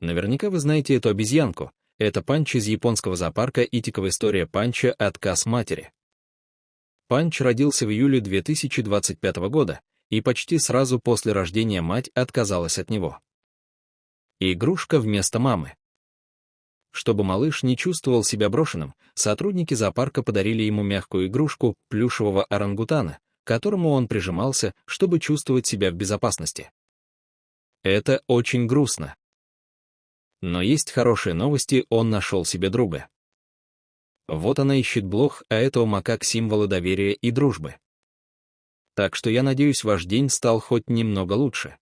Наверняка вы знаете эту обезьянку. Это Панч из японского зоопарка «Итиковая история Панча. Отказ матери». Панч родился в июле 2025 года, и почти сразу после рождения мать отказалась от него. Игрушка вместо мамы. Чтобы малыш не чувствовал себя брошенным, сотрудники зоопарка подарили ему мягкую игрушку плюшевого орангутана, к которому он прижимался, чтобы чувствовать себя в безопасности. Это очень грустно. Но есть хорошие новости, он нашел себе друга. Вот она ищет блох, а это у макак символы доверия и дружбы. Так что я надеюсь, ваш день стал хоть немного лучше.